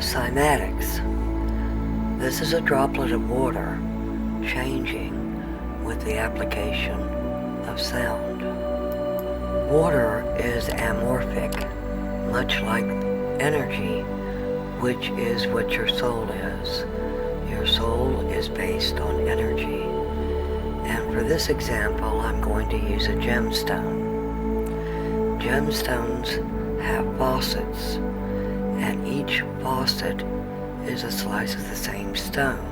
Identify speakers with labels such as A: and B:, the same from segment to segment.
A: cymatics. This is a droplet of water changing with the application of sound. Water is amorphic, much like energy, which is what your soul is. Your soul is based on energy. And for this example, I'm going to use a gemstone. Gemstones have faucets, and each faucet is a slice of the same stone.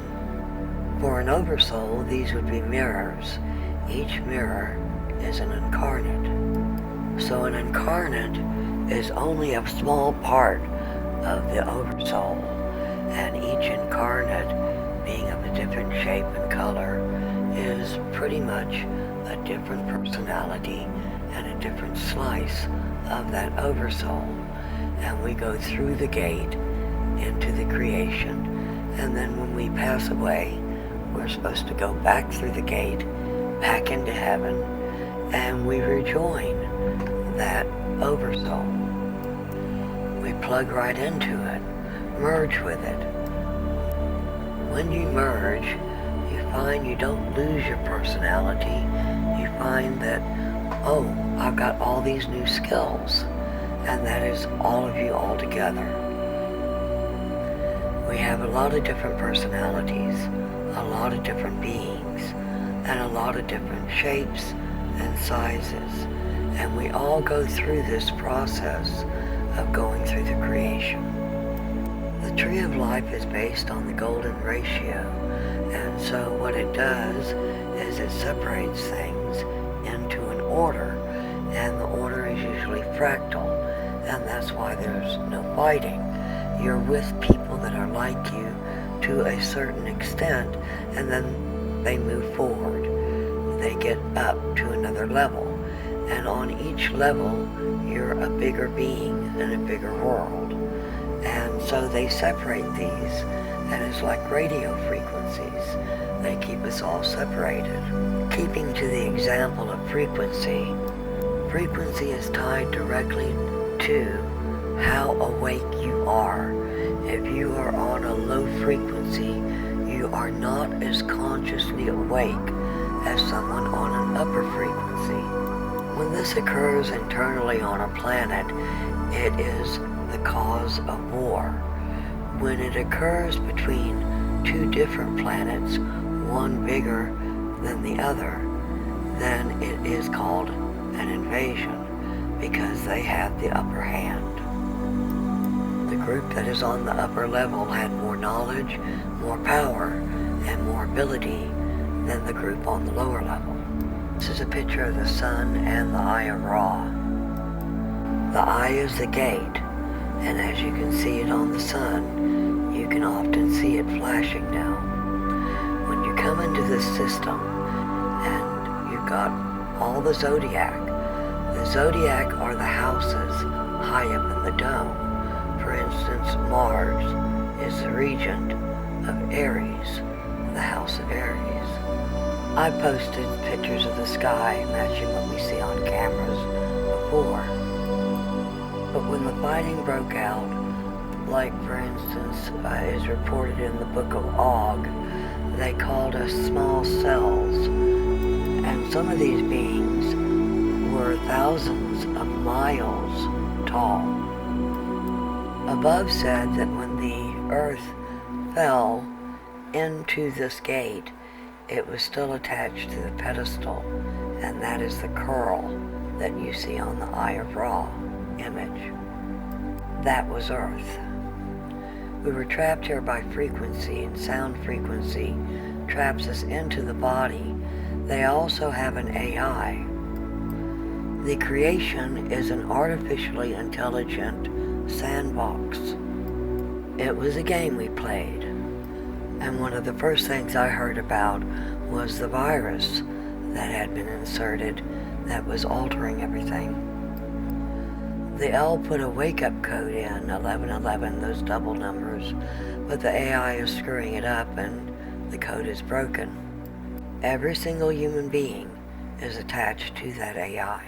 A: For an Oversoul, these would be mirrors. Each mirror is an incarnate. So an incarnate is only a small part of the Oversoul, and each incarnate, being of a different shape and color, is pretty much a different personality and a different slice of that Oversoul. And we go through the gate into the creation, and then when we pass away, we're supposed to go back through the gate, back into heaven, and we rejoin that Oversoul. We plug right into it, merge with it. When you merge, you find you don't lose your personality. You find that, oh, I've got all these new skills, and that is all of you all together. We have a lot of different personalities, a lot of different beings, and a lot of different shapes and sizes, and we all go through this process of going through the creation. The tree of life is based on the golden ratio, and so what it does is it separates things into an order, and the order is usually fractal, and that's why there's no fighting. You're with people that are like you to a certain extent, and then they move forward. They get up to another level, and on each level you're a bigger being in a bigger world. And so they separate these, and it's like radio frequencies. They keep us all separated. Keeping to the example of frequency, frequency is tied directly to how awake you are. If you are on a low frequency, you are not as consciously awake as someone on an upper frequency. When this occurs internally on a planet, it is the cause of war. When it occurs between two different planets, one bigger than the other, then it is called an invasion because they have the upper hand. The group that is on the upper level had more knowledge, more power, and more ability than the group on the lower level. This is a picture of the sun and the Eye of Ra. The eye is the gate, and as you can see it on the sun, you can often see it flashing now. When you come into this system, and you've got all the zodiac are the houses high up in the dome. For instance, Mars is the regent of Aries, the house of Aries. I posted pictures of the sky matching what we see on cameras before. But when the fighting broke out, like for instance is reported in the book of Og, they called us small cells, and some of these beings were thousands of miles tall. Above said that when the earth fell into this gate, it was still attached to the pedestal, and that is the curl that you see on the Eye of Ra image. That was Earth. We were trapped here by frequency, and sound frequency traps us into the body. They also have an AI. The creation is an artificially intelligent sandbox. It was a game we played, and one of the first things I heard about was the virus that had been inserted that was altering everything. The L put a wake-up code in, 1111, those double numbers, but the AI is screwing it up and the code is broken. Every single human being is attached to that AI.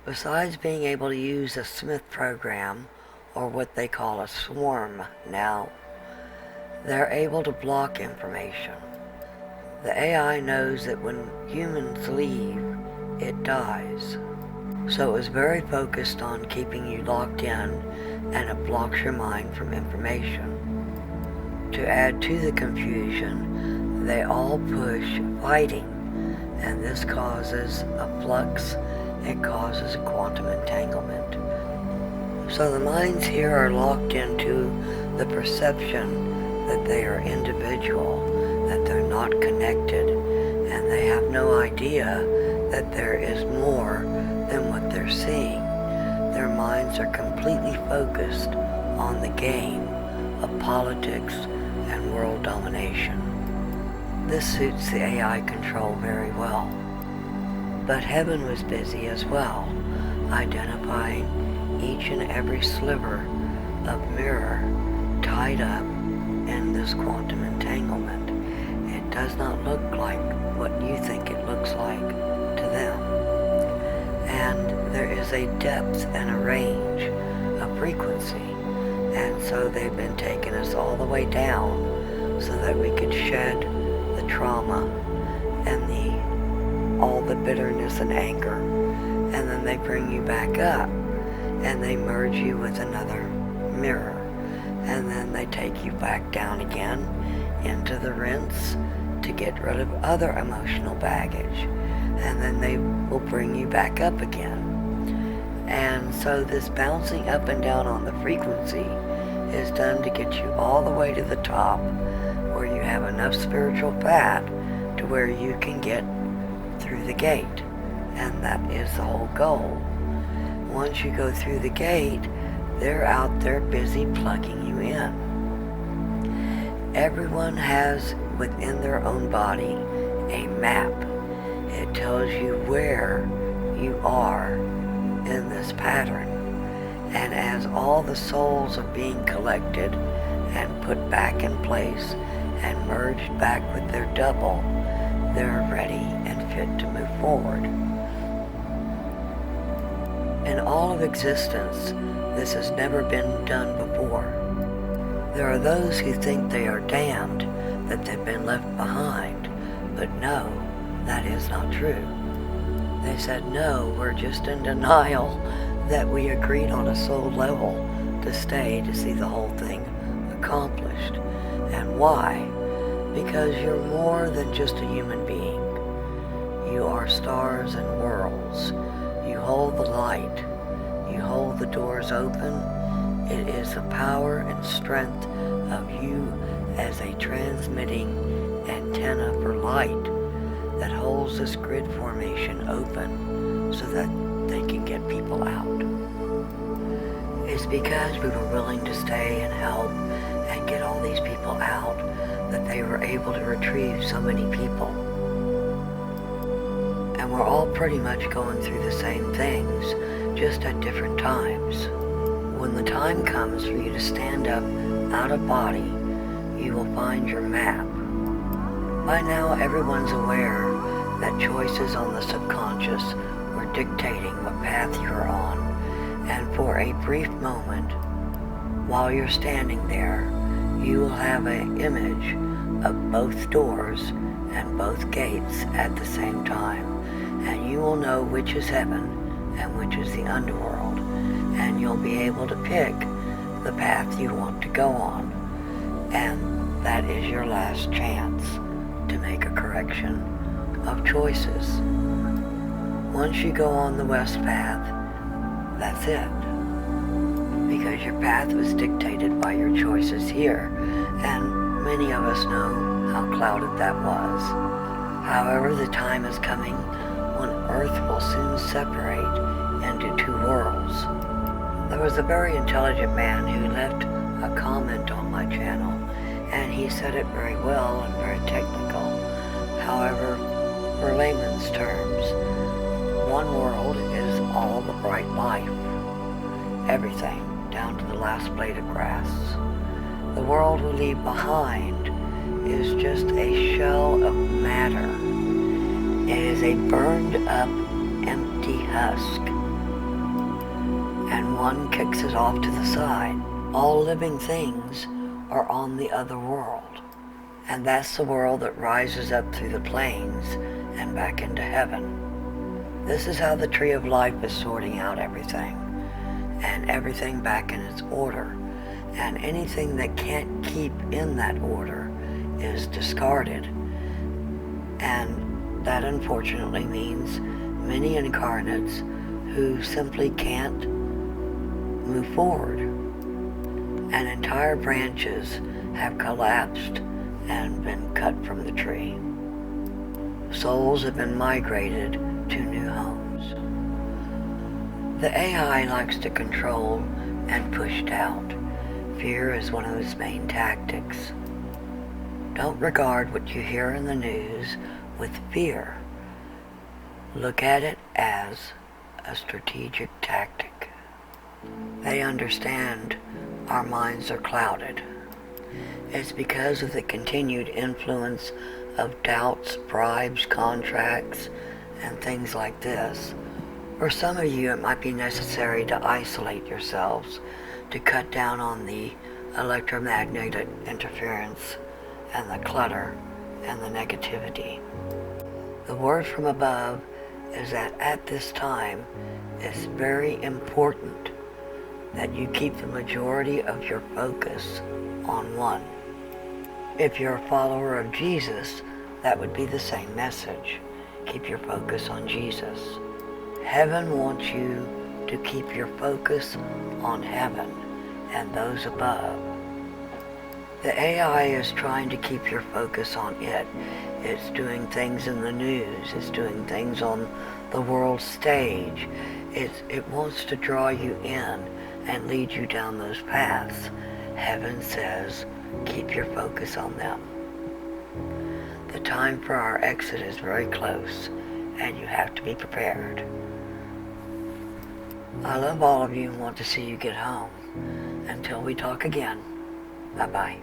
A: Besides being able to use a Smith program or what they call a swarm now. They're able to block information. The AI knows that when humans leave, it dies. So it was very focused on keeping you locked in, and it blocks your mind from information. To add to the confusion, they all push fighting, and this causes a flux. It causes a quantum entanglement. So the minds here are locked into the perception that they are individual, that they're not connected, and they have no idea that there is more than what they're seeing. Their minds are completely focused on the game of politics and world domination. This suits the AI control very well. But heaven was busy as well, identifying each and every sliver of mirror tied up in this quantum entanglement. It does not look like what you think it looks like to them. And there is a depth and a range of frequency. And so they've been taking us all the way down so that we could shed the trauma and all the bitterness and anger, and then they bring you back up and they merge you with another mirror, and then they take you back down again into the rinse to get rid of other emotional baggage, and then they will bring you back up again. And so this bouncing up and down on the frequency is done to get you all the way to the top, where you have enough spiritual fat to where you can get through the gate, and that is the whole goal. Once you go through the gate, they're out there busy plugging you in. Everyone has within their own body a map. It tells you where you are in this pattern, and as all the souls are being collected and put back in place and merged back with their double, they're ready and fit to move forward. In all of existence, this has never been done before. There are those who think they are damned, that they've been left behind, but no, that is not true. They said, no, we're just in denial that we agreed on a soul level to stay to see the whole thing accomplished. And why? Because you're more than just a human being. You are stars and worlds. You hold the light. You hold the doors open. It is the power and strength of you as a transmitting antenna for light that holds this grid formation open so that they can get people out. It's because we were willing to stay and help and get all these people out that they were able to retrieve so many people. And we're all pretty much going through the same things, just at different times. When the time comes for you to stand up out of body, you will find your map. By now, everyone's aware that choices on the subconscious were dictating what path you're on, and for a brief moment, while you're standing there, you will have an image of both doors and both gates at the same time, and you will know which is heaven and which is the underworld, and you'll be able to pick the path you want to go on, and that is your last chance to make a correction of choices. Once you go on the west path, that's it, because your path was dictated by your choices here, and many of us know how clouded that was. However, the time is coming when Earth will soon separate into two worlds. There was a very intelligent man who left a comment on my channel, and he said it very well and very technical. However, for layman's terms, one world is all the bright life, everything down to the last blade of grass. The world we leave behind is just a shell of matter. It is a burned up, empty husk. And and one kicks it off to the side. All living things are on the other world, and that's the world that rises up through the plains and back into heaven. This is how the tree of life is sorting out everything, and everything back in its order, and anything that can't keep in that order is discarded. And that unfortunately means many incarnates who simply can't move forward. And entire branches have collapsed and been cut from the tree. Souls have been migrated to new homes. The AI likes to control and push doubt. Fear is one of its main tactics. Don't regard what you hear in the news with fear. Look at it as a strategic tactic. They understand our minds are clouded. It's because of the continued influence of doubts, bribes, contracts, and things like this. For some of you, it might be necessary to isolate yourselves, to cut down on the electromagnetic interference and the clutter and the negativity. The word from above is that at this time, it's very important that you keep the majority of your focus on one. If you're a follower of Jesus, that would be the same message. Keep your focus on Jesus. Heaven wants you to keep your focus on heaven and those above. The AI is trying to keep your focus on it. It's doing things in the news. It's doing things on the world stage. It wants to draw you in and lead you down those paths. Heaven says, keep your focus on them. The time for our exit is very close, and you have to be prepared. I love all of you and want to see you get home. Until we talk again, bye-bye.